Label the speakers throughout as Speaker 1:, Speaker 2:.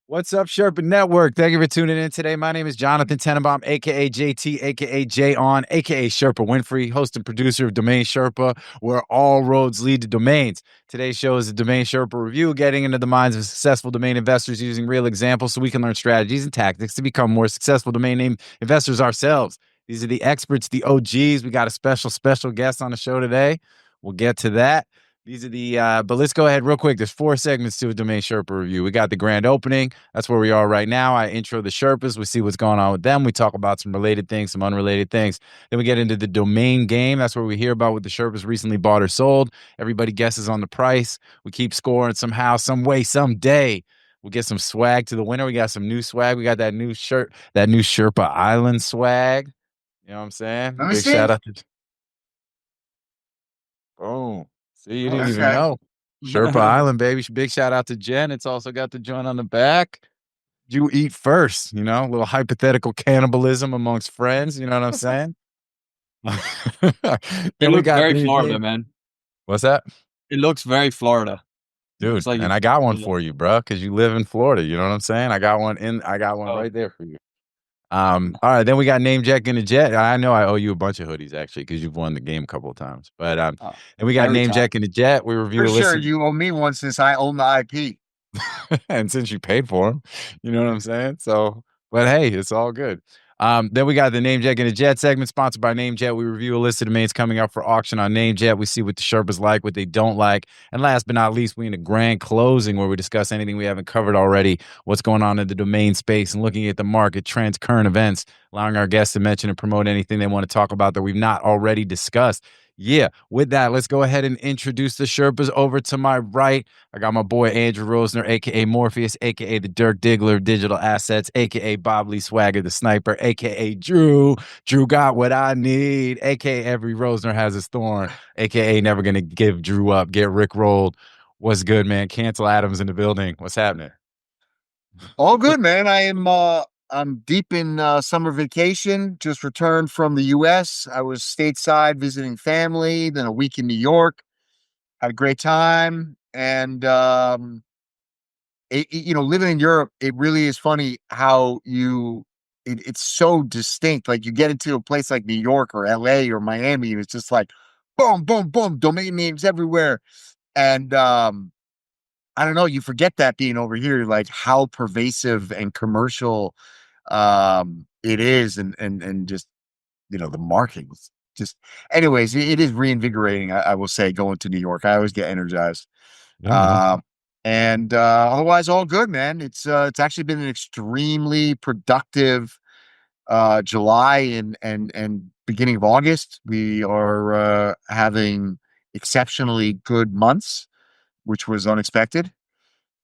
Speaker 1: What's up, Sherpa Network? Thank you for tuning in today. My name is Jonathan Tenenbaum, aka JT, aka Jay On, aka Sherpa Winfrey, host and producer of Domain Sherpa, where all roads lead to domains. Today's show is a Domain Sherpa review, getting into the minds of successful domain investors using real examples so we can learn strategies and tactics to become more successful domain name investors ourselves. These are the experts, the OGs. We got a special guest on the show today. We'll get to that. These are the, but let's go ahead real quick. There's 4 segments to a Domain Sherpa review. We got the grand opening. That's where we are right now. I intro the Sherpas. We see what's going on with them. We talk about some related things, some unrelated things. Then we get into the domain game. That's where we hear about what the Sherpas recently bought or sold. Everybody guesses on the price. We keep scoring somehow, some way, someday. We'll get some swag to the winner. We got some new swag. We got that new shirt, that new Sherpa Island swag. You know what I'm saying?
Speaker 2: Let me
Speaker 1: Big
Speaker 2: see.
Speaker 1: shout out to... Boom. See, you didn't even
Speaker 2: Okay.
Speaker 1: know. Sherpa Island, baby. Big shout out to Jen. It's also got the joint on the back. You eat first, you know, a little hypothetical cannibalism amongst friends. You know what I'm saying?
Speaker 3: It looks very Florida, man.
Speaker 1: What's that?
Speaker 3: It looks very Florida.
Speaker 1: Dude, like, and I got one for you, bro, because you live in Florida. You know what I'm saying? I got one right there for you. All right, then we got NameJet and the Jet. I know I owe you a bunch of hoodies actually because you've won the game a couple of times. But and we got NameJet and the Jet. We review
Speaker 2: for
Speaker 1: a list.
Speaker 2: Sure, you owe me one since I own the IP.
Speaker 1: And since you paid for them, you know what I'm saying? So, but hey, it's all good. Then we got the NameJet and the Jet segment sponsored by NameJet. We review a list of domains coming up for auction on NameJet. We see what the Sherpas like, what they don't like. And last but not least, we in a grand closing where we discuss anything we haven't covered already, what's going on in the domain space and looking at the market trends, current events, allowing our guests to mention and promote anything they want to talk about that we've not already discussed. Yeah, with that, let's go ahead and introduce the Sherpas. Over to my right, I got my boy Andrew Rosner, a.k.a. Morpheus, a.k.a. the Dirk Diggler of Digital Assets, a.k.a. Bob Lee Swagger, the Sniper, a.k.a. Drew. Drew got what I need, a.k.a. every Rosner has his thorn, a.k.a. never going to give Drew up, get Rick rolled. What's good, man? Cancel Adams in the building. What's happening?
Speaker 2: All good, man. I'm deep in summer vacation, just returned from the U.S. I was stateside visiting family, then a week in New York. Had a great time. And, living in Europe, it really is funny how it's so distinct. Like you get into a place like New York or L.A. or Miami, and it's just like, boom, boom, boom, domain names everywhere. And I don't know, you forget that being over here, like how pervasive and commercial it is, and just the marketing was just, anyways, it is reinvigorating. I will say, going to New York, I always get energized. And otherwise all good, man. It's actually been an extremely productive July and beginning of August. We are having exceptionally good months, which was unexpected.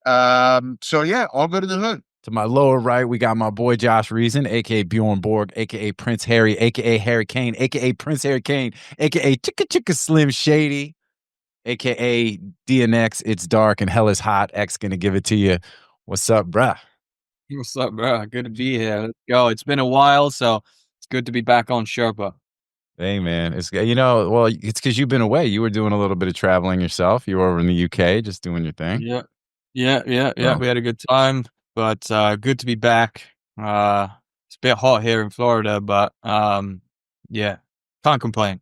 Speaker 2: So yeah, all good in the hood.
Speaker 1: To my lower right, we got my boy Josh Reason, a.k.a. Bjorn Borg, a.k.a. Prince Harry, a.k.a. Harry Kane, a.k.a. Prince Harry Kane, a.k.a. Chicka Chicka Slim Shady, a.k.a. DNX, It's Dark and Hell is Hot. X gonna give it to you. What's up, bruh?
Speaker 3: What's up, bro? Good to be here. Let's go. It's been a while, so it's good to be back on Sherpa.
Speaker 1: Hey, man. It's because you've been away. You were doing a little bit of traveling yourself. You were over in the UK just doing your thing.
Speaker 3: Yeah. We had a good time, but good to be back. It's a bit hot here in Florida, but yeah, can't complain.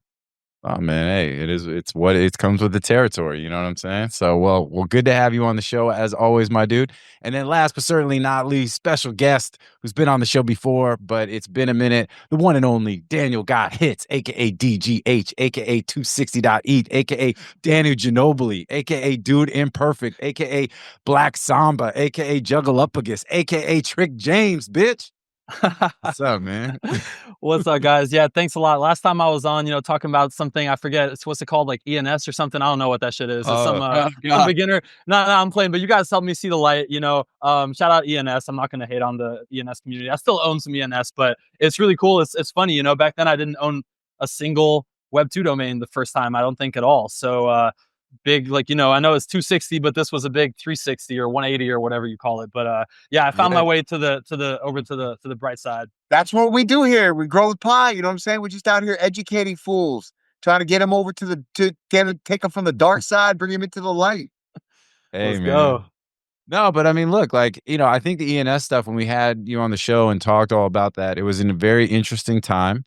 Speaker 1: Oh man, hey, it comes with the territory, you know what I'm saying? So well, good to have you on the show as always, my dude. And then last but certainly not least, special guest who's been on the show before, but it's been a minute, the one and only Daniel Got Hits, aka DGH, aka 260.eat, aka Daniel Ginobili, aka Dude Imperfect, aka Black Samba, aka Juggleuppagus, aka Trick James, bitch. What's up, man?
Speaker 4: What's up, guys? Yeah, thanks a lot. Last time I was on, talking about something, I forget, it's what's it called, like ENS or something. I don't know what that shit is. It's some beginner. No, I'm playing, but you guys helped me see the light. Shout out ENS. I'm not gonna hate on the ENS community. I still own some ENS, but it's really cool. It's funny, back then I didn't own a single Web 2 domain the first time. I don't think at all. So big, I know it's 260, but this was a big 360 or 180 or whatever you call it. But yeah, I found my way to the bright side.
Speaker 2: That's what we do here. We grow the pie. You know what I'm saying? We're just out here educating fools, trying to get them over take them from the dark side, bring them into the light.
Speaker 1: Hey,
Speaker 4: Let's
Speaker 1: man.
Speaker 4: go.
Speaker 1: No, but I mean, look, like, I think the ENS stuff, when we had you on the show and talked all about that, it was in a very interesting time.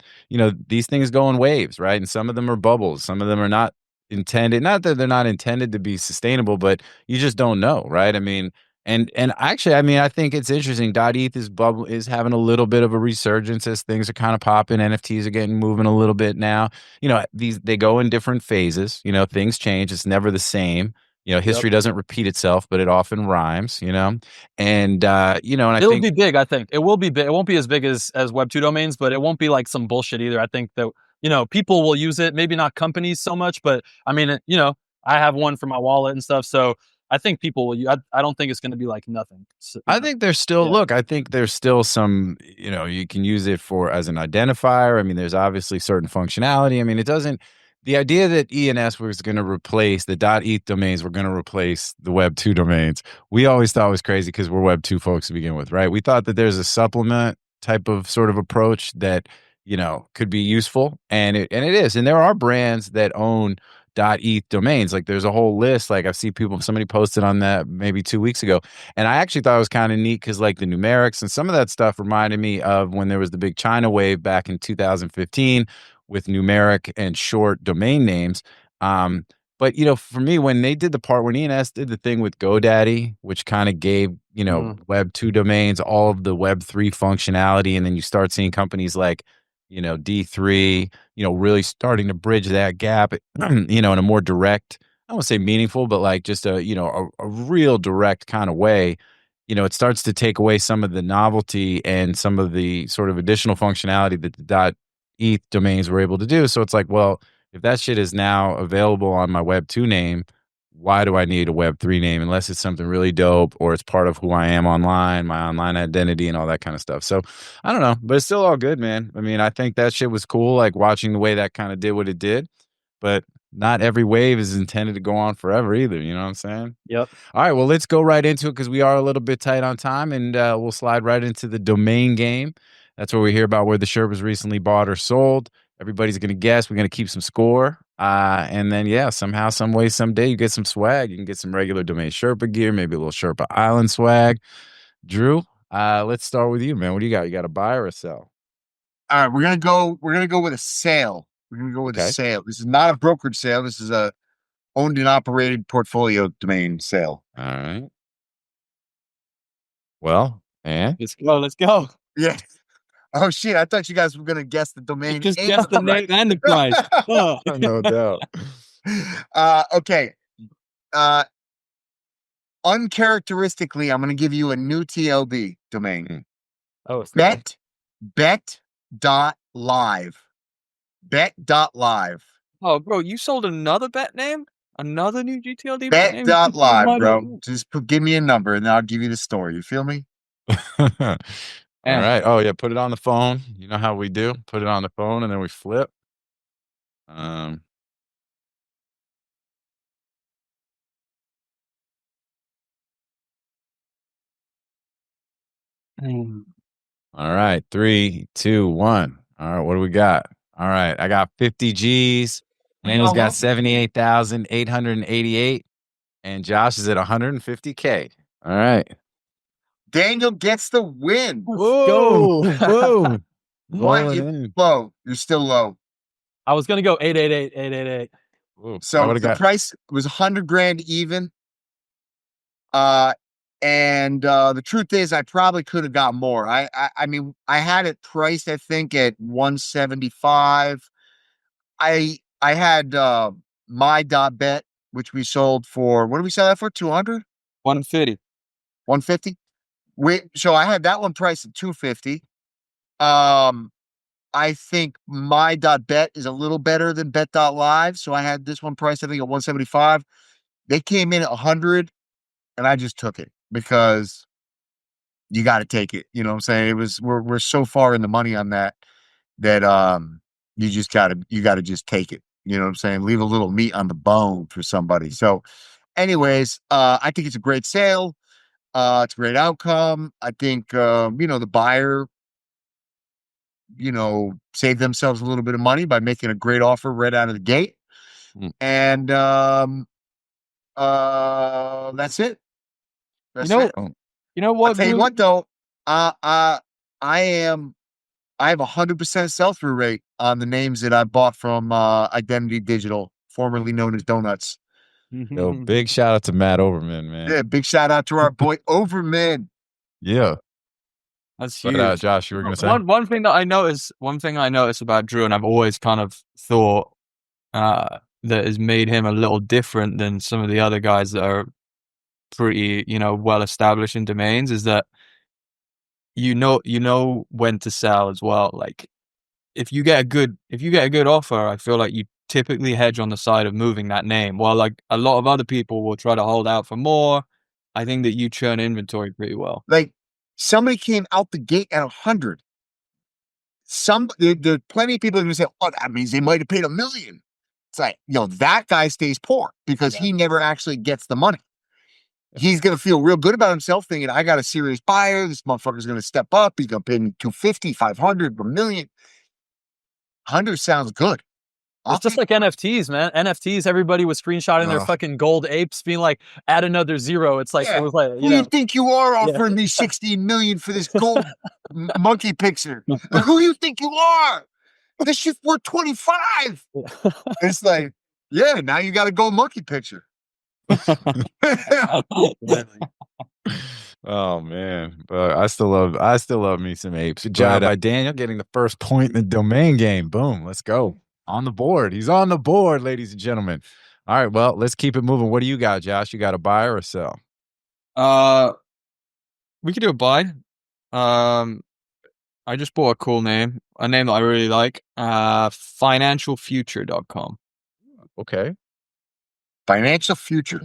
Speaker 1: These things go in waves, right? And some of them are bubbles. Some of them are not intended, not that they're not intended to be sustainable, but you just don't know, right? I mean, and actually, I mean, I think it's interesting. .eth is having a little bit of a resurgence as things are kind of popping. NFTs are getting moving a little bit now. They go in different phases. Things change. It's never the same. History doesn't repeat itself, but it often rhymes, and I
Speaker 4: It'll
Speaker 1: think
Speaker 4: be big. I think it will be big. It won't be as big as Web 2 domains, but it won't be like some bullshit either. I think that, people will use it, maybe not companies so much, but I mean, I have one for my wallet and stuff. So I think people will, I don't think it's going to be like nothing. So,
Speaker 1: I think there's still, look, I think there's still some, you can use it as an identifier. I mean, there's obviously certain functionality. I mean, the idea that ENS was going to replace the .eth domains were going to replace the Web 2 domains, we always thought was crazy because we're Web 2 folks to begin with, right? We thought that there's a supplement type of sort of approach that, could be useful. And it is. And there are brands that own .eth domains. Like there's a whole list. Like I've seen somebody posted on that maybe 2 weeks ago. And I actually thought it was kind of neat because like the numerics and some of that stuff reminded me of when there was the big China wave back in 2015 with numeric and short domain names. But for me, when ENS did the thing with GoDaddy, which kind of gave, Web 2 domains all of the Web 3 functionality, and then you start seeing companies like, D3, really starting to bridge that gap, in a more direct, I won't say meaningful, but like just a real direct kind of way. It starts to take away some of the novelty and some of the sort of additional functionality that the .eth domains were able to do. So it's like, well, if that shit is now available on my Web 2 name, why do I need a Web 3 name unless it's something really dope or it's part of who I am online, my online identity and all that kind of stuff. So I don't know, but it's still all good, man. I mean, I think that shit was cool, like watching the way that kind of did what it did, but not every wave is intended to go on forever either. You know what I'm saying?
Speaker 4: Yep.
Speaker 1: All right, well, let's go right into it because we are a little bit tight on time, and we'll slide right into the domain game. That's where we hear about where the Sherpas recently bought or sold. Everybody's going to guess. We're going to keep some score. And then, somehow, some way, someday you get some swag. You can get some regular DomainSherpa gear, maybe a little Sherpa Island swag. Drew, let's start with you, man. What do you got? You got a buy or a sell?
Speaker 2: All right, we're gonna go with a sale. We're gonna go with a sale. This is not a brokerage sale. This is a owned and operated portfolio domain sale.
Speaker 1: All right. Well, and
Speaker 3: let's go.
Speaker 2: Yeah. Oh shit! I thought you guys were gonna guess the domain.
Speaker 3: Just guess the name and the price. Oh.
Speaker 1: No doubt.
Speaker 2: Okay. Uncharacteristically, I'm gonna give you a new TLD domain.
Speaker 4: Oh,
Speaker 2: Bet.live. Bet.live.
Speaker 3: Oh, bro, you sold another bet name? Another new GTLD
Speaker 2: Bet.live, bro. Just give me a number and then I'll give you the story. You feel me?
Speaker 1: All right. Oh, yeah. Put it on the phone. You know how we do? Put it on the phone and then we flip. All right. 3, 2, 1. All right. What do we got? All right. I got 50 G's. Daniel's got 78,888. And Josh is at 150K. All right.
Speaker 2: Daniel gets the win.
Speaker 1: Whoa. Whoa.
Speaker 2: What? You're low. You're still low.
Speaker 4: I was going to go 888.
Speaker 2: So the price was 100 grand even. And the truth is, I probably could have got more. I mean, I had it priced, I think, at 175. I had my .bet, which we sold for, what did we sell that for? 200?
Speaker 3: 150.
Speaker 2: 150? So I had that one priced at 250. I think my .bet is a little better than Bet.live. So I had this one priced, I think, at 175. They came in at 100, and I just took it because you got to take it. You know what I'm saying? We're so far in the money on that you gotta just take it. You know what I'm saying? Leave a little meat on the bone for somebody. So anyways, I think it's a great sale. It's a great outcome. I think, the buyer, saved themselves a little bit of money by making a great offer right out of the gate. And that's it. That's
Speaker 3: You know,
Speaker 2: it.
Speaker 3: you know what?
Speaker 2: I'll tell you
Speaker 3: Drew?
Speaker 2: what though, I have 100% sell-through rate on the names that I bought from Identity Digital, formerly known as Donuts.
Speaker 1: Yo, big shout out to Matt Overman, man.
Speaker 2: Yeah, big shout out to our boy Overman.
Speaker 1: Yeah.
Speaker 3: That's
Speaker 1: But
Speaker 3: huge.
Speaker 1: Josh, you were gonna say
Speaker 3: one thing that I noticed. One thing I noticed about Drew, and I've always kind of thought that has made him a little different than some of the other guys that are pretty, well established in domains, is that you know when to sell as well. Like if you get a good offer, I feel like you typically hedge on the side of moving that name. While like a lot of other people will try to hold out for more, I think that you churn inventory pretty well.
Speaker 2: Like somebody came out the gate at 100. There plenty of people are going to say, "Oh, that means they might have paid $1 million." It's like, that guy stays poor because he never actually gets the money. He's going to feel real good about himself thinking, I got a serious buyer. This motherfucker's going to step up. He's going to pay me 250, 500, $1 million. 100 sounds good.
Speaker 4: It's just like NFTs, man. NFTs, everybody was screenshotting their fucking gold apes, being like, add another zero. It's like, it was like,
Speaker 2: who you think you are offering me 16 million for this gold monkey picture? Like, who you think you are? This shit's worth 25. It's like, yeah, now you got a gold monkey picture.
Speaker 1: Oh man, but I still love me some apes. Good job by Daniel getting the first point in the domain game. Boom, let's go. On the board. He's on the board, ladies and gentlemen. All right, well, let's keep it moving. What do you got, Josh? You got a buy or a sell?
Speaker 3: We could do a buy. I just bought a cool name, a name that I really like. FinancialFuture.com.
Speaker 1: Okay.
Speaker 2: Financial Future.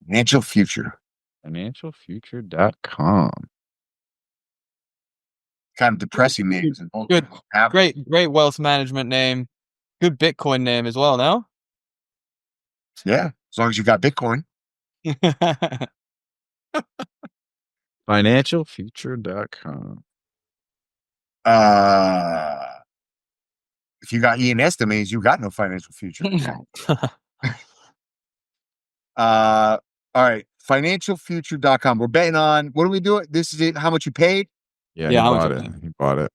Speaker 2: Financial Future.
Speaker 1: FinancialFuture.com.
Speaker 2: Kind of depressing names.
Speaker 3: Good. Great wealth management name. Good Bitcoin name as well, no?
Speaker 2: Yeah, as long as you got Bitcoin.
Speaker 1: FinancialFuture.com.
Speaker 2: If you got ENS domains, you got no financial future. All right. FinancialFuture.com. We're betting on, what are we doing? This is it. How much you paid?
Speaker 1: Yeah, he bought it. He bought it.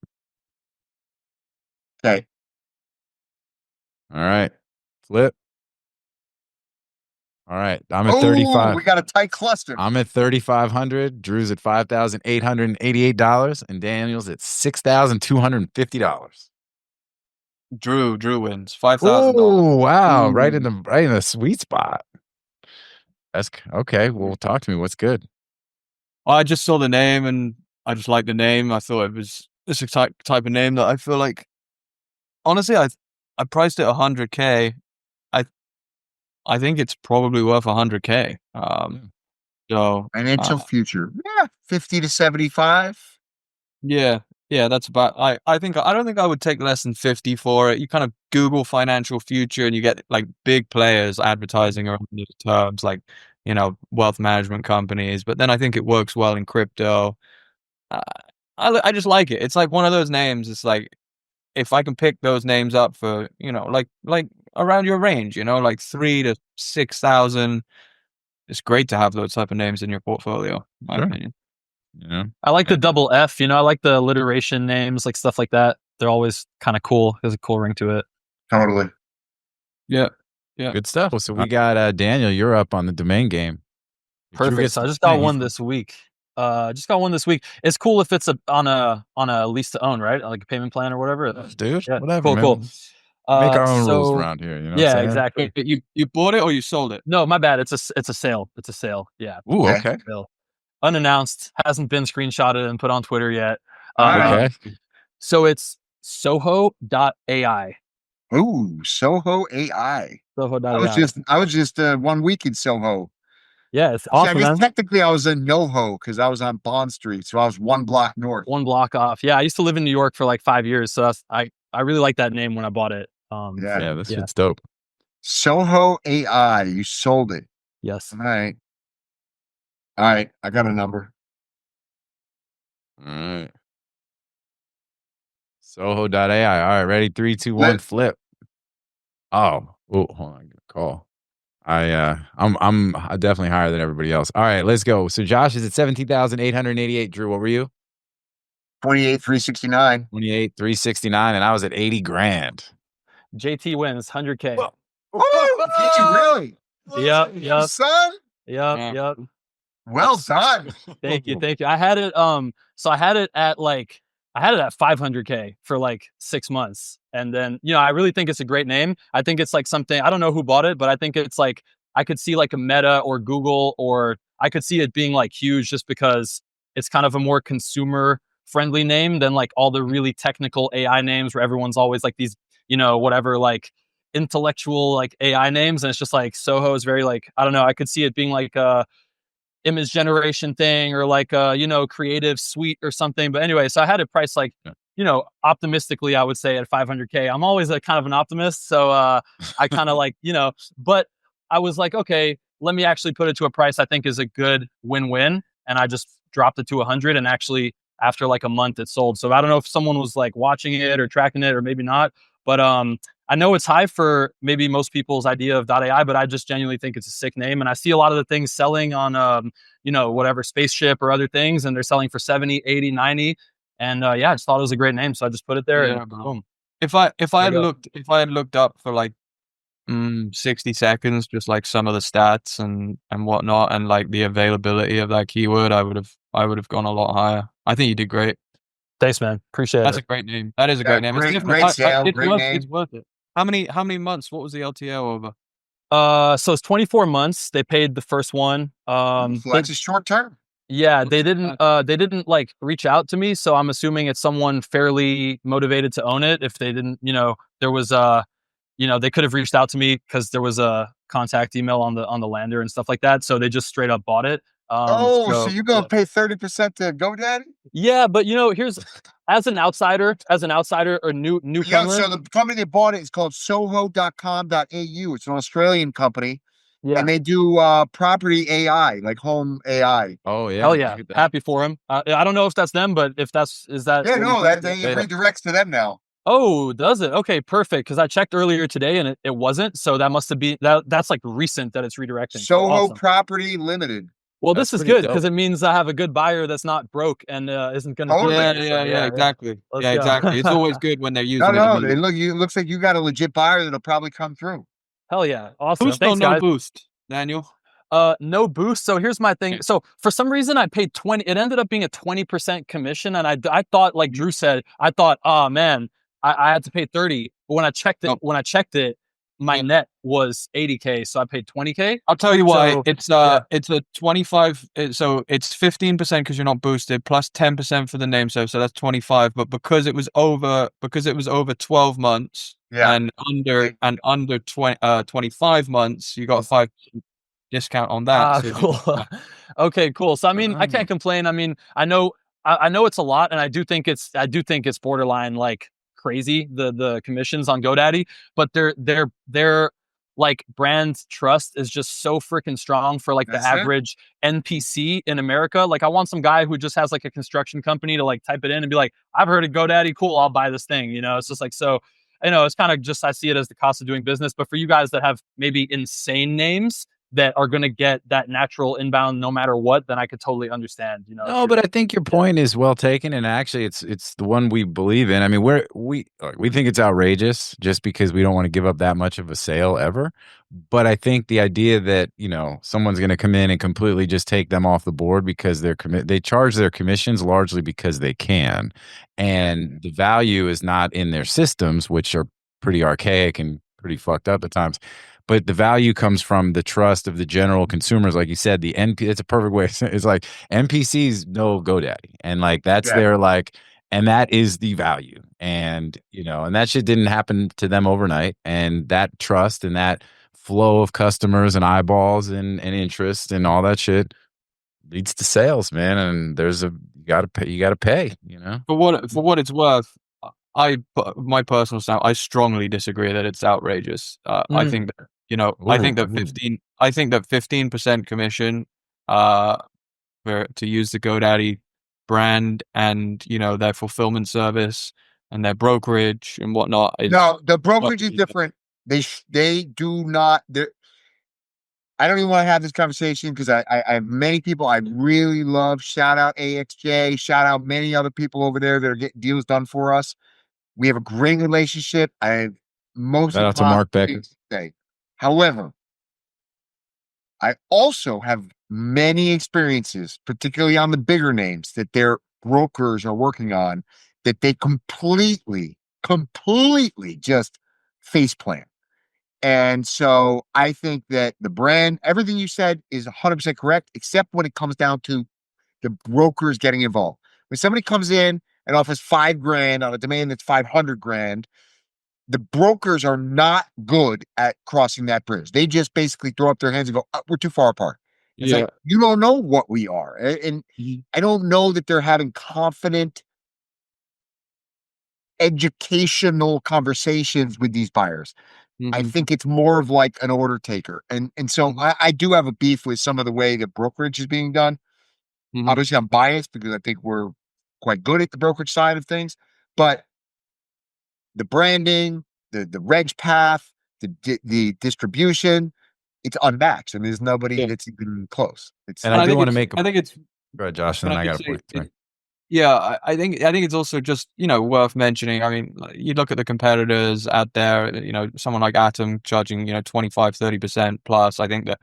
Speaker 2: Okay.
Speaker 1: All right. Flip. All right. I'm at 35.
Speaker 2: We got a tight cluster.
Speaker 1: I'm at 3,500. Drew's at $5,888, and Daniel's at $6,250.
Speaker 3: Drew wins $5,000.
Speaker 1: Oh wow! Right in the sweet spot. That's okay. Well, talk to me. What's good?
Speaker 3: I just saw the name and I just liked the name. I thought it was this type of name that I feel like. Honestly, I priced it 100K. I think it's probably worth 100K. So
Speaker 2: Financial Future, 50 to 75.
Speaker 3: Yeah, that's about. I don't think I would take less than 50 for it. You kind of Google Financial Future and you get like big players advertising around these terms, like wealth management companies. But then I think it works well in crypto. I just like it. It's like one of those names. It's like if I can pick those names up for like around your range, like 3,000 to 6,000. It's great to have those type of names in your portfolio, in my opinion.
Speaker 4: I like the double F, I like the alliteration names, like stuff like that. They're always kind of cool. There's a cool ring to it.
Speaker 2: Totally.
Speaker 3: Yeah.
Speaker 1: Good stuff. So we got Daniel, you're up on the domain game.
Speaker 4: Perfect. So I just got one this week. It's cool if it's on a lease to own, right? Like a payment plan or whatever.
Speaker 1: Dude,
Speaker 4: yeah.
Speaker 1: whatever.
Speaker 4: Cool.
Speaker 1: Make our own rules around here.
Speaker 4: Yeah, exactly.
Speaker 3: You bought it or you sold it?
Speaker 4: No, my bad. It's a sale. It's a sale. Yeah.
Speaker 1: Ooh, okay.
Speaker 4: Unannounced, hasn't been screenshotted and put on Twitter yet.
Speaker 1: Okay.
Speaker 4: So it's Soho.ai.
Speaker 2: Ooh, Soho AI.
Speaker 4: Soho.ai.
Speaker 2: I was just 1 week in Soho.
Speaker 4: Yeah, it's awesome.
Speaker 2: I guess technically I was in NoHo because I was on Bond Street, so I was 1 block north.
Speaker 4: 1 block off. Yeah, I used to live in New York for like 5 years, so I really like that name when I bought it.
Speaker 1: This shit's dope.
Speaker 2: Soho AI, you sold it.
Speaker 4: Yes.
Speaker 2: All right, I got a number.
Speaker 1: All right. Soho.ai. All right, ready? 3, 2, 1, flip. Oh, hold on. Call. I'm definitely higher than everybody else. All right, let's go. So Josh is at 17,888. Drew, what were you?
Speaker 2: 28,369.
Speaker 1: 28,369, and I was at 80 grand.
Speaker 4: JT wins 100K.
Speaker 2: Did you really?
Speaker 4: Yep.
Speaker 2: Son?
Speaker 4: Yep.
Speaker 2: Well done.
Speaker 4: Thank you. I had it so I had it at 500K for like 6 months. And then, I really think it's a great name. I think it's like something, I don't know who bought it, but I think it's like, I could see like a Meta or Google, or I could see it being like huge just because it's kind of a more consumer friendly name than like all the really technical AI names where everyone's always like these, whatever, like intellectual like AI names. And it's just like Soho is very like, I don't know, I could see it being like image generation thing or like creative suite or something. But anyway, so I had it priced like optimistically, I would say at 500K. I'm always a kind of an optimist, so I kind of like but I was like, okay, let me actually put it to a price I think is a good win-win, and I just dropped it to 100, and actually after like a month it sold. So I don't know if someone was like watching it or tracking it or maybe not, but I know it's high for maybe most people's idea of .ai, but I just genuinely think it's a sick name. And I see a lot of the things selling on, whatever Spaceship or other things, and they're selling for 70, 80, 90. And I just thought it was a great name. So I just put it there and boom.
Speaker 3: If I had looked up for like 60 seconds, just like some of the stats and whatnot, and like the availability of that keyword, I would have gone a lot higher. I think you did great.
Speaker 4: Thanks, man. Appreciate it.
Speaker 3: That's a great name. That is a great name.
Speaker 2: Great sale. Great name.
Speaker 3: It's worth it. How many months? What was the LTO over?
Speaker 4: So it's 24 months. They paid the first one.
Speaker 2: So that's a short term.
Speaker 4: Yeah, they didn't like reach out to me, so I'm assuming it's someone fairly motivated to own it. If they didn't, there was they could have reached out to me because there was a contact email on the lander and stuff like that. So they just straight up bought it.
Speaker 2: So you're gonna pay 30% to GoDaddy?
Speaker 4: Yeah, but here's as an outsider or newcomer.
Speaker 2: Yeah, so the company that bought it is called soho.com.au. It's an Australian company. Yeah. And they do property AI, like home AI.
Speaker 1: Oh yeah.
Speaker 4: Hell yeah. Happy for him. I don't know if that's them, but if is that
Speaker 2: yeah, no, that they redirects to them now.
Speaker 4: Oh, does it? Okay, perfect. Because I checked earlier today and it wasn't. So that must have been that's like recent that it's redirecting.
Speaker 2: Soho awesome. Property Limited.
Speaker 4: Well, this is good because it means I have a good buyer that's not broke and isn't going to.
Speaker 3: Oh, yeah, exactly. Exactly. It's always good when they're using
Speaker 2: it. It looks like you got a legit buyer that'll probably come through.
Speaker 4: Hell yeah. Awesome.
Speaker 3: Boost or no boost, Daniel?
Speaker 4: No boost. So here's my thing. So for some reason I paid 20. It ended up being a 20% commission. And I thought, like Drew said, oh man, I had to pay 30. But when I checked it, my net was 80K, so I paid 20K.
Speaker 3: I'll tell you why. It's a 25. So it's 15% because you're not boosted, plus 10% for the name serve, so that's 25. But because it was over 12 months and under 25 months, you got a 5% discount on that.
Speaker 4: Cool. Okay, cool. So I mean, I can't complain. I mean, I know it's a lot, and I do think it's borderline like crazy the commissions on GoDaddy, but their like brand trust is just so freaking strong for like the average NPC in America. Like I want some guy who just has like a construction company to like type it in and be like, I've heard of GoDaddy, cool, I'll buy this thing. It's just like, so it's kind of just, I see it as the cost of doing business. But for you guys that have maybe insane names that are going to get that natural inbound no matter what, then I could totally understand.
Speaker 1: No, but I think your point is well taken, and actually, it's the one we believe in. I mean, we think it's outrageous just because we don't want to give up that much of a sale ever. But I think the idea that someone's going to come in and completely just take them off the board because they charge their commissions largely because they can, and the value is not in their systems, which are pretty archaic and pretty fucked up at times. But the value comes from the trust of the general consumers. Like you said, it's a perfect way. It's like NPCs know GoDaddy. And like, that's their like, and that is the value. And, and that shit didn't happen to them overnight. And that trust and that flow of customers and eyeballs and interest and all that shit leads to sales, man. And you gotta pay,
Speaker 3: For what it's worth, my personal stance, I strongly disagree that it's outrageous. I think that, I think that 15% commission to use the GoDaddy brand and their fulfillment service and their brokerage and whatnot.
Speaker 2: No, the brokerage is different. They do not. I don't even want to have this conversation because I have many people I really love. Shout out AXJ. Shout out many other people over there that are getting deals done for us. We have a great relationship. I have most
Speaker 1: Shout out to Mark Becker.
Speaker 2: Say. However, I also have many experiences, particularly on the bigger names that their brokers are working on, that they completely just faceplant. And so I think that the brand, everything you said is 100% correct, except when it comes down to the brokers getting involved. When somebody comes in and offers $5,000 on a domain that's 500 grand, the brokers are not good at crossing that bridge. They just basically throw up their hands and go, "Oh, we're too far apart." It's like, you don't know what we are. And I don't know that they're having confident educational conversations with these buyers. I think it's more of like an order taker. And so I do have a beef with some of the way the brokerage is being done. Obviously, I'm biased because I think we're quite good at the brokerage side of things, but the branding, the regs path, the distribution, it's unmatched. I mean, there's nobody that's even close.
Speaker 1: And I do want to make.
Speaker 3: I think it's.
Speaker 1: Go ahead, Josh, and then I got a point.
Speaker 3: Yeah, I think it's also just worth mentioning. I mean, you look at the competitors out there. Someone like Atom charging 25-30% plus. I think that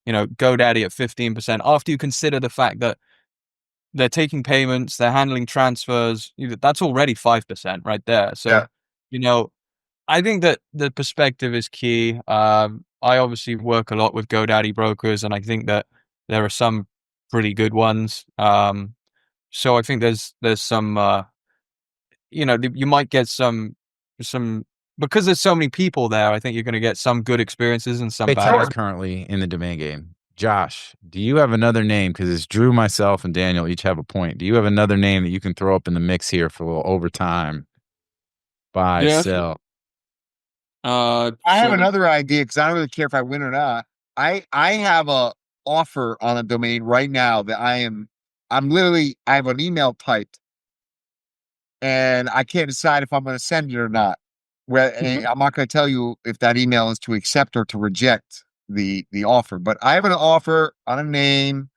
Speaker 3: GoDaddy at 15%. After you consider the fact that they're taking payments, they're handling transfers, that's already 5% right there. So I think that the perspective is key. I obviously work a lot with GoDaddy brokers, and I think that there are some pretty good ones. So I think there's some, you might get some because there's so many people there. I think you're going to get some good experiences and some bad.
Speaker 1: Currently in the domain game. Josh, do you have another name? Because it's Drew, myself, and Daniel each have a point. Do you have another name that you can throw up in the mix here for a little overtime? Buy, sell.
Speaker 2: I have another idea because I don't really care if I win or not. I have a offer on a domain right now that I have an email typed and I can't decide if I'm going to send it or not. I'm not going to tell you if that email is to accept or to reject the offer, but I have an offer on a name.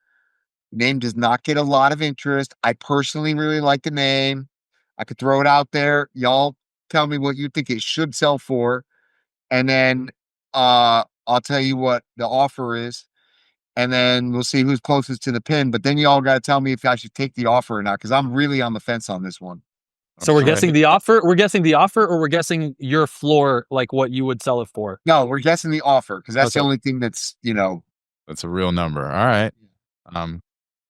Speaker 2: Name does not get a lot of interest. I personally really like the name. I could throw it out there. Y'all tell me what you think it should sell for. And then I'll tell you what the offer is. And then we'll see who's closest to the pin. But then y'all got to tell me if I should take the offer or not, because I'm really on the fence on this one.
Speaker 4: So we're guessing the offer. We're guessing the offer, or we're guessing your floor, like what you would sell it for.
Speaker 2: No, we're guessing the offer because that's the only thing that's
Speaker 1: that's a real number. All right. All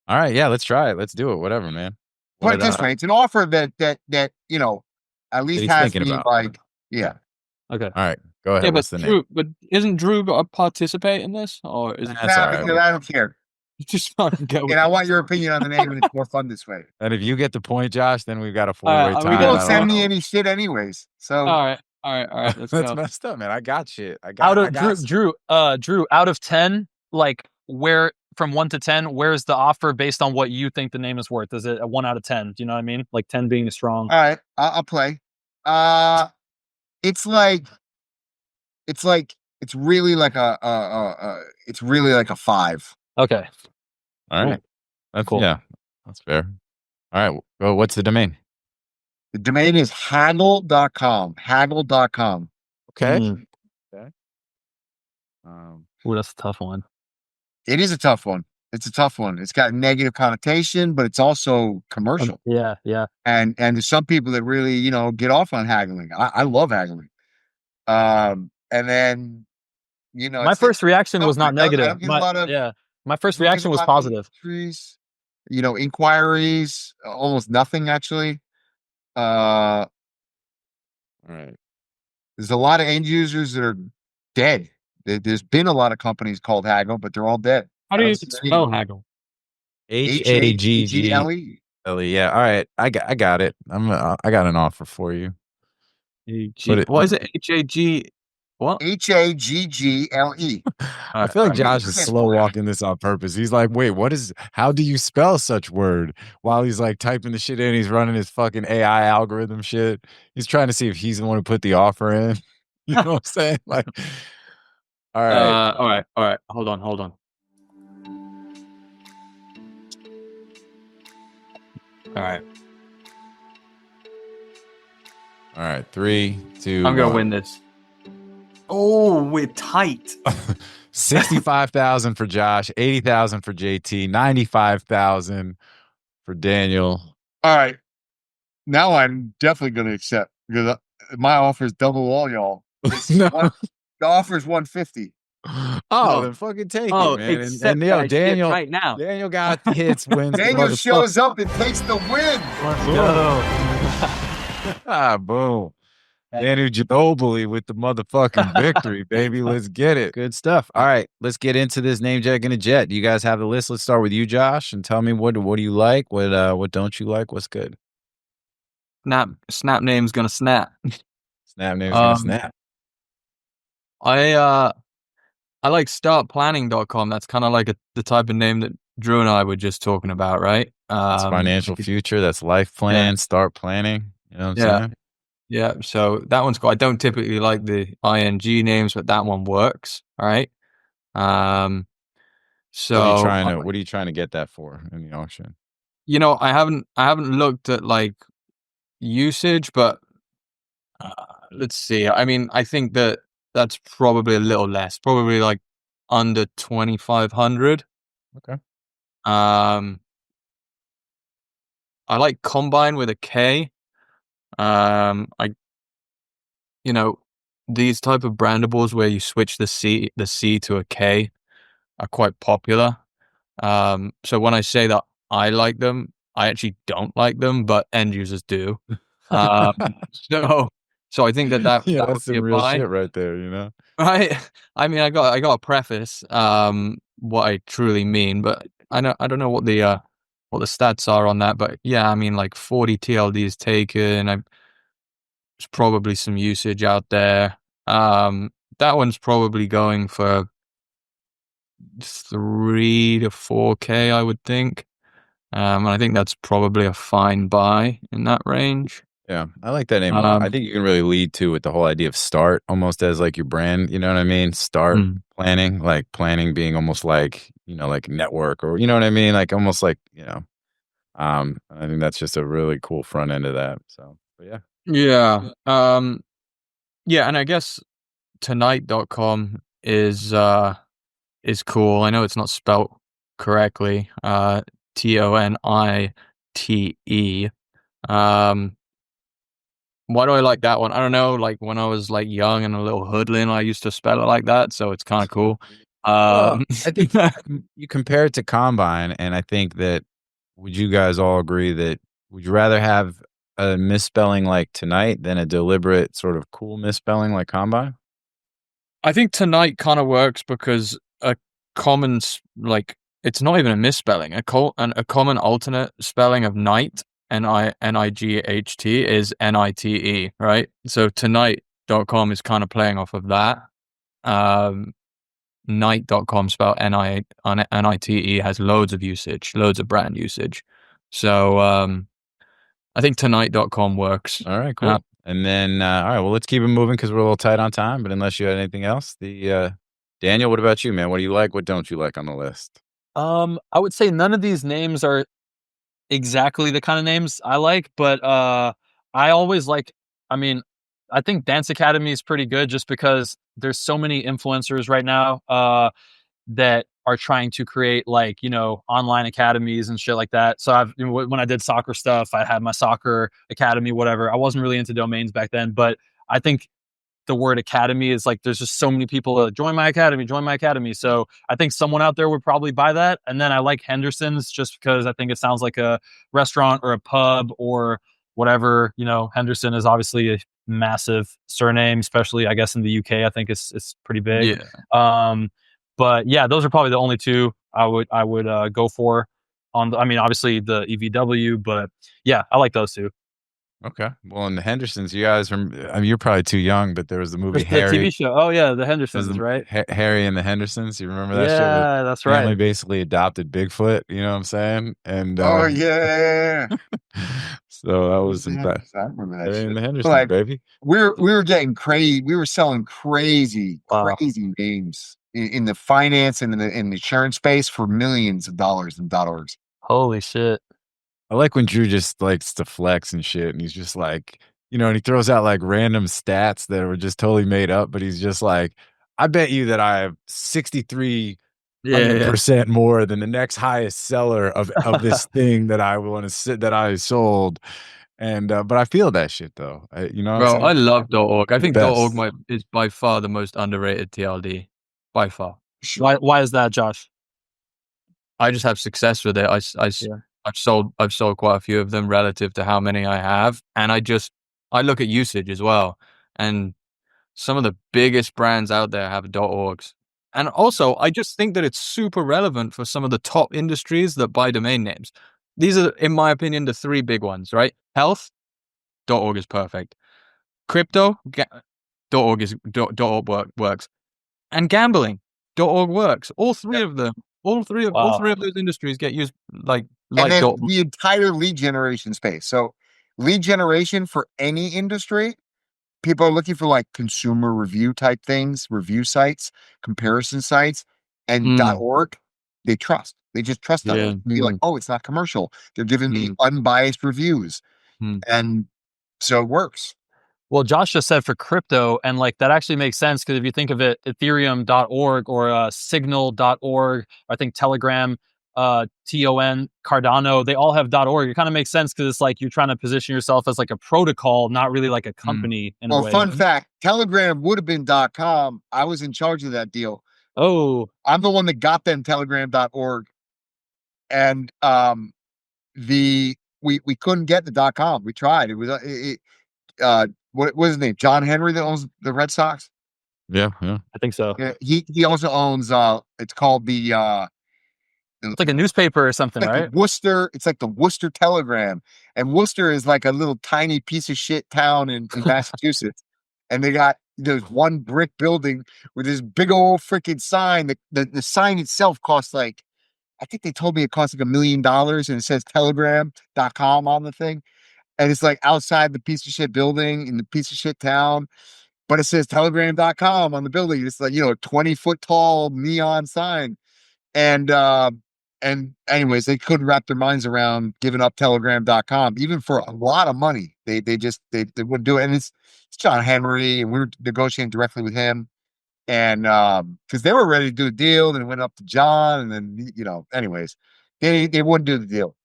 Speaker 1: right. Yeah, let's try it. Let's do it. Whatever, man.
Speaker 2: Put it this way: it's an offer that at least has me like, yeah.
Speaker 4: Okay.
Speaker 1: All right. Go ahead.
Speaker 3: Yeah,
Speaker 1: What's
Speaker 3: but
Speaker 1: the
Speaker 3: Drew,
Speaker 1: name?
Speaker 3: but isn't Drew going to participate in this, or is it?
Speaker 1: That's all right.
Speaker 2: Because I don't care.
Speaker 3: Just fucking go.
Speaker 2: And I want your opinion on the name, and it's more fun this way.
Speaker 1: And if you get the point, Josh, then we've got a four-way tie.
Speaker 2: You don't send me any shit anyways. So
Speaker 3: all right. Let's
Speaker 1: That's
Speaker 3: go.
Speaker 1: messed up, man. I got shit.
Speaker 4: Drew, out of 10, like where from 1 to 10, where's the offer based on what you think the name is worth? Is it a 1 out of 10? Do you know what I mean? Like 10 being strong.
Speaker 2: All right, I'll play. It's really like a 5.
Speaker 4: Okay.
Speaker 1: All right. That's
Speaker 4: cool.
Speaker 1: Yeah, that's fair. All right. Well, what's the domain?
Speaker 2: The domain is haggle.com. Haggle.com.
Speaker 1: Okay.
Speaker 2: Okay.
Speaker 4: Ooh, that's a tough one.
Speaker 2: It is a tough one. It's a tough one. It's got a negative connotation, but it's also commercial.
Speaker 4: Yeah.
Speaker 2: And there's some people that really, get off on haggling. I love haggling. And then,
Speaker 4: my first reaction was not negative. My first reaction was positive.
Speaker 2: Inquiries, almost nothing actually.
Speaker 1: All right.
Speaker 2: There's a lot of end users that are dead. There's been a lot of companies called Haggle, but they're all dead.
Speaker 3: How do you spell Haggle?
Speaker 2: Haggle.
Speaker 1: Yeah. All right. I got it. I got an offer for you.
Speaker 3: What is it? H-A-G. What?
Speaker 2: Haggle.
Speaker 1: I feel like Josh is slow walking this on purpose. He's like, wait, how do you spell such word? While he's like typing the shit in, he's running his fucking AI algorithm shit. He's trying to see if he's the one who put the offer in. You know what I'm saying? Like, All right.
Speaker 3: All right. Hold on. All right.
Speaker 1: All right. 3, 2,
Speaker 3: I'm gonna
Speaker 1: 1.
Speaker 3: win this.
Speaker 5: Oh, we're tight.
Speaker 1: 65,000 for Josh, 80,000 for JT, 95,000 for Daniel.
Speaker 2: All right. Now I'm definitely going to accept because my offer is double all y'all.
Speaker 1: No.
Speaker 2: The offer is 150.
Speaker 1: Oh, then fucking take it, man.
Speaker 5: accept
Speaker 1: Yo,
Speaker 5: that shit
Speaker 1: Daniel,
Speaker 5: right now.
Speaker 1: Daniel got hits, wins.
Speaker 2: Daniel shows up and takes the win.
Speaker 4: Let's go.
Speaker 1: Boom. Daniel Ginobili with the motherfucking victory, baby. Let's get it. Good stuff. All right, let's get into this NameJet gonna jet. Do you guys have the list? Let's start with you, Josh, and tell me what do you like, what don't you like, what's good.
Speaker 3: Snap name's gonna snap.
Speaker 1: Snap name's gonna snap.
Speaker 3: I like startplanning.com. That's kind of like the type of name that Drew and I were just talking about, right?
Speaker 1: That's financial future. That's life plan. Start planning. You know what I'm saying?
Speaker 3: Yeah. So that one's cool. I don't typically like the ing names, but that one works. All right. So
Speaker 1: what are you trying to get that for in the auction?
Speaker 3: You know, I haven't looked at like usage, but let's see. I mean, I think that's probably a little less, probably like under 2,500.
Speaker 1: Okay.
Speaker 3: I like Kombine with a K. These type of brandables where you switch the C to a K are quite popular. So when I say that I like them, I actually don't like them, but end users do. So I think that
Speaker 1: that's
Speaker 3: would
Speaker 1: some
Speaker 3: be a
Speaker 1: real
Speaker 3: buy.
Speaker 1: shit right there, you know?
Speaker 3: Right. I mean, I got to preface what I truly mean, but I don't know what the stats are on that, but yeah, I mean, like 40 TLDs taken. There's probably some usage out there. That one's probably going for 3 to 4K, I would think. And I think that's probably a fine buy in that range.
Speaker 1: Yeah, I like that name a lot. I think you can really lead to with the whole idea of start almost as like your brand, you know what I mean? Start planning, like planning being almost like, you know, like network or, you know what I mean? Like almost like, you know, I think that's just a really cool front end of that. So, but yeah.
Speaker 3: Yeah. Yeah. And I guess Tonite.com is cool. I know it's not spelt correctly. Tonite. Why do I like that one? I don't know. Like when I was like young and a little hoodlum, I used to spell it like that, so it's kind of cool.
Speaker 1: Well, I think you compare it to Kombine, and I think that would you guys all agree that would you rather have a misspelling like Tonight than a deliberate sort of cool misspelling like Kombine?
Speaker 3: I think Tonite kind of works because a common like it's not even a misspelling. A common alternate spelling of night, Night, is Nite, right? So Tonite.com is kind of playing off of that. Night.com spelled Nite has loads of usage, loads of brand usage. So I think Tonite.com works.
Speaker 1: All right, cool. And then all right, well, let's keep it moving because we're a little tight on time. But unless you had anything else, Daniel, what about you, man? What do you like? What don't you like on the list?
Speaker 4: I would say none of these names are exactly the kind of names I like, but I always like, I mean, I think Dance Academy is pretty good just because there's so many influencers right now that are trying to create like, you know, online academies and shit like that. So when I did soccer stuff, I had my soccer academy, whatever. I wasn't really into domains back then, but I think the word academy is like, there's just so many people that join my academy. So I think someone out there would probably buy that. And then I like Henderson's just because I think it sounds like a restaurant or a pub or whatever. You know, Henderson is obviously a massive surname, especially I guess in the UK. I think it's pretty big.
Speaker 3: Yeah.
Speaker 4: But yeah, those are probably the only two I would go for. I mean, obviously the EVW, but yeah, I like those two.
Speaker 1: Okay. Well, in the Hendersons, you guys, I mean, you're probably too young, but there was the movie
Speaker 4: There's the
Speaker 1: Harry.
Speaker 4: TV show. Oh yeah, the
Speaker 1: There's
Speaker 4: Hendersons,
Speaker 1: the
Speaker 4: right?
Speaker 1: Harry and the Hendersons. You remember that shit? With
Speaker 4: Yeah, that's
Speaker 1: family
Speaker 4: right.
Speaker 1: basically adopted Bigfoot. You know what I'm saying? And
Speaker 2: Oh yeah.
Speaker 1: so that was
Speaker 2: The
Speaker 1: some
Speaker 2: Hendersons, I remember that
Speaker 1: Harry and
Speaker 2: shit.
Speaker 1: the Hendersons,
Speaker 2: Like
Speaker 1: baby.
Speaker 2: we were getting crazy. We were selling crazy
Speaker 4: Wow.
Speaker 2: names in the finance and in the insurance space for millions of dollars in .orgs.
Speaker 4: Holy shit.
Speaker 1: I like when Drew just likes to flex and shit, and he's just like, you know, and he throws out like random stats that were just totally made up, but he's just like, I bet you that I have 6,300% more than the next highest seller of this thing that I want to sit that I sold. And but I feel that shit though. You know what I'm
Speaker 3: Bro,
Speaker 1: saying?
Speaker 3: I love .org. I think
Speaker 1: Best.
Speaker 3: .org is by far the most underrated TLD. By far.
Speaker 2: Sure.
Speaker 4: Why is that, Josh?
Speaker 3: I just have success with it. I've sold quite a few of them relative to how many I have, and I look at usage as well. And some of the biggest brands out there have .orgs. And also, I just think that it's super relevant for some of the top industries that buy domain names. These are, in my opinion, the three big ones, right? Health, .org is perfect. Crypto, .org works. And gambling, .org works. All three of them. All three of those industries get used like
Speaker 2: And then
Speaker 3: .org.
Speaker 2: the entire lead generation space. So lead generation for any industry, people are looking for like consumer review type things, review sites, comparison sites, and .org. They trust. They just trust them. Be like, oh, it's not commercial. They're giving me unbiased reviews, and so it works.
Speaker 4: Well, Josh just said for crypto, and like that actually makes sense because if you think of it, Ethereum.org or Signal.org, I think Telegram, TON, Cardano, they all have .org. It kind of makes sense because it's like you're trying to position yourself as like a protocol, not really like a company in a way.
Speaker 2: Fun fact, Telegram would have been .com. I was in charge of that deal.
Speaker 4: Oh,
Speaker 2: I'm the one that got them Telegram.org. And we couldn't get the .com. We tried. It was what was his name? John Henry that owns the Red Sox?
Speaker 1: Yeah.
Speaker 4: I think so.
Speaker 2: Yeah, he also owns it's called the
Speaker 4: it's like a newspaper or something,
Speaker 2: like
Speaker 4: right?
Speaker 2: It's like the Worcester Telegram. And Worcester is like a little tiny piece of shit town in Massachusetts. And they got there's one brick building with this big old freaking sign. The sign itself costs like, I think they told me it costs like $1 million, and it says telegram.com on the thing. And it's like outside the piece of shit building in the piece of shit town, but it says telegram.com on the building. It's like, 20-foot tall neon sign. And anyways, they couldn't wrap their minds around giving up telegram.com, even for a lot of money. They wouldn't do it. And it's John Henry, and we were negotiating directly with him. And because they were ready to do a deal, then it went up to John, and then anyways, they wouldn't do the deal.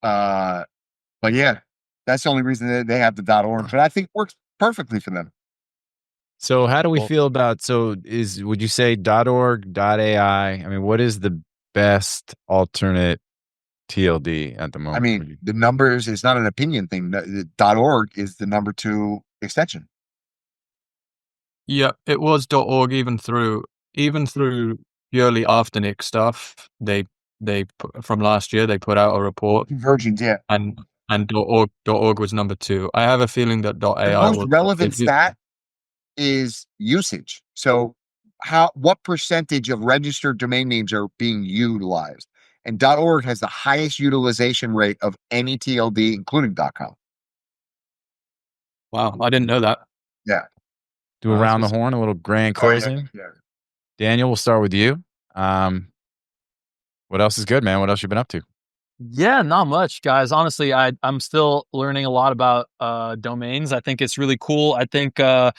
Speaker 2: But yeah, that's the only reason they have the .org. But I think it works perfectly for them.
Speaker 1: So how do we feel about, would you say .org, .ai? I mean, what is the best alternate TLD at the moment?
Speaker 2: I mean, the numbers is not an opinion thing. The .org is the number 2 extension.
Speaker 3: Yeah, it was .org even through purely Afternic stuff. They from last year they put out a report.
Speaker 2: Conversions, yeah.
Speaker 3: And .org was number 2. I have a feeling that .ai
Speaker 2: the most relevant stat is usage. So what percentage of registered domain names are being utilized? And .org has the highest utilization rate of any TLD, including .com.
Speaker 3: Wow, I didn't know that.
Speaker 2: Yeah.
Speaker 1: Do around the horn, a little grand closing.
Speaker 2: Yeah.
Speaker 1: Daniel, we'll start with you. What else is good, man? What else you been up to?
Speaker 4: Yeah, not much, guys. Honestly, I'm still learning a lot about domains. I think it's really cool. I think I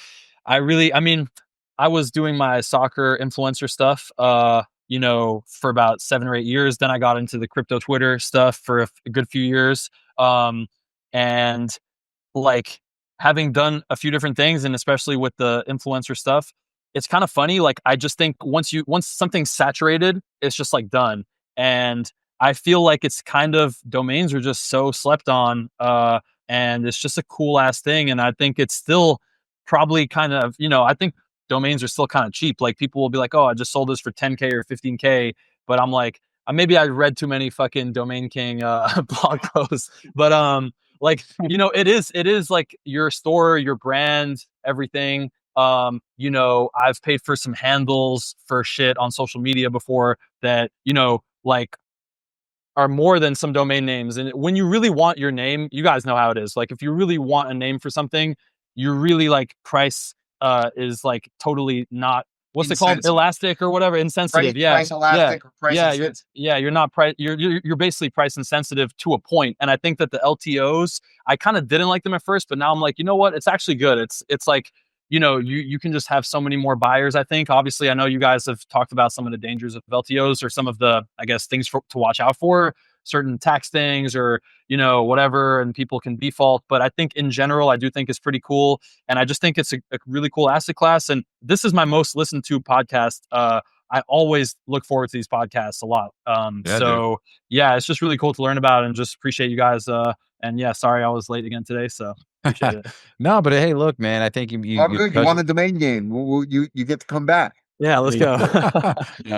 Speaker 4: was doing my soccer influencer stuff, for about 7 or 8 years. Then I got into the crypto Twitter stuff for a good few years. And like having done a few different things, and especially with the influencer stuff, it's kind of funny. Like, I just think once something's saturated, it's just like done. And I feel like it's kind of, domains are just so slept on, and it's just a cool ass thing. And I think it's still probably kind of, I think domains are still kind of cheap. Like, people will be like, oh, I just sold this for 10K or 15K. But I'm like, maybe I read too many fucking Domain King blog posts, but like, you know, it is like your store, your brand, everything. You know, I've paid for some handles for shit on social media before that, you know, like are more than some domain names. And when you really want your name, you guys know how it is. Like if you really want a name for something, you really like price is like totally not what's it called? Elastic or whatever, insensitive.
Speaker 2: Price elastic or price insensitive.
Speaker 4: You're not price you're basically price insensitive to a point. And I think that the LTOs, I kind of didn't like them at first, but now I'm like, you know what? It's actually good. It's like, you know, you can just have so many more buyers, I think. Obviously, I know you guys have talked about some of the dangers of LTOs or some of the, I guess, things to watch out for, certain tax things or, you know, whatever, and people can default. But I think in general, I do think it's pretty cool. And I just think it's a really cool asset class. And this is my most listened to podcast. I always look forward to these podcasts a lot. Yeah, it's just really cool to learn about and just appreciate you guys. And yeah, sorry I was late again today. So appreciate it.
Speaker 1: No, but hey, look, man, I think you
Speaker 2: good. You won the domain game. You get to come back.
Speaker 4: Yeah, let's go.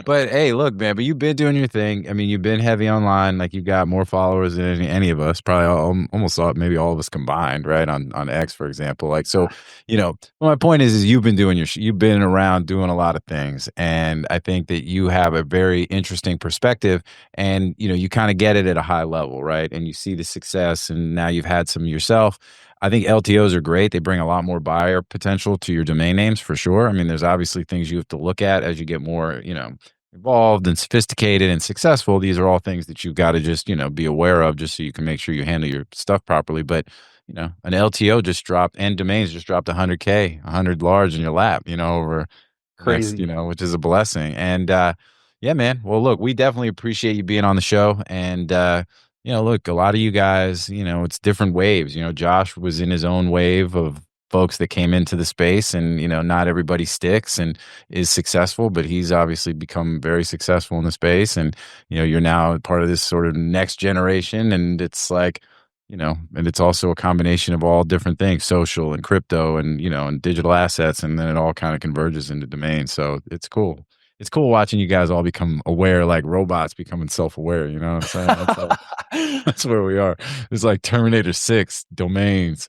Speaker 1: But hey, look, man, but you've been doing your thing. I mean, you've been heavy online. Like you've got more followers than any of us, probably almost maybe all of us combined, right? On X, for example. Like, so, you know, my point is you've been doing you've been around doing a lot of things. And I think that you have a very interesting perspective and, you know, you kind of get it at a high level, right? And you see the success and now you've had some yourself. I think LTOs are great. They bring a lot more buyer potential to your domain names for sure. I mean, there's obviously things you have to look at as you get more, you know, involved and sophisticated and successful. These are all things that you've got to just, you know, be aware of just so you can make sure you handle your stuff properly. But, you know, an LTO just dropped and domains just dropped 100K, 100 large in your lap, you know, over
Speaker 4: crazy,
Speaker 1: next, you know, which is a blessing. And yeah, man. Well, look, we definitely appreciate you being on the show. And you know, look, a lot of you guys, you know, it's different waves. You know, Josh was in his own wave of folks that came into the space and, you know, not everybody sticks and is successful, but he's obviously become very successful in the space. And, you know, you're now part of this sort of next generation. And it's like, you know, and it's also a combination of all different things, social and crypto and, you know, and digital assets. And then it all kind of converges into domain. So it's cool. It's cool watching you guys all become aware, like robots becoming self-aware. You know what I'm saying? That's where we are. It's like Terminator 6 domains.